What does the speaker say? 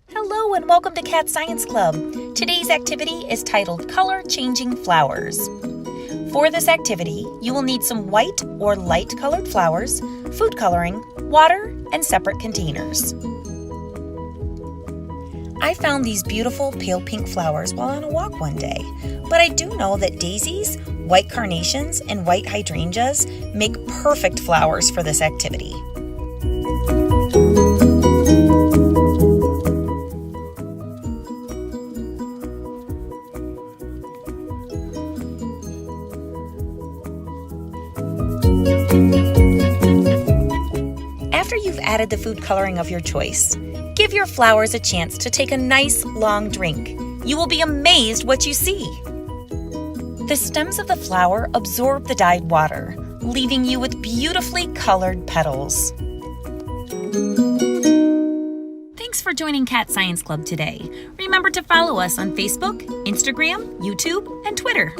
Hello and welcome to Cat Science Club. Today's activity is titled Color Changing Flowers. For this activity, you will need some white or light colored flowers, food coloring, water, and separate containers. I found these beautiful pale pink flowers while on a walk one day, but I do know that daisies, white carnations, and white hydrangeas make perfect flowers for this activity. After you've added the food coloring of your choice, give your flowers a chance to take a nice long drink. You will be amazed what you see. The stems of the flower absorb the dyed water, leaving you with beautifully colored petals. Thanks for joining Cat Science Club today. Remember to follow us on Facebook, Instagram, YouTube, and Twitter.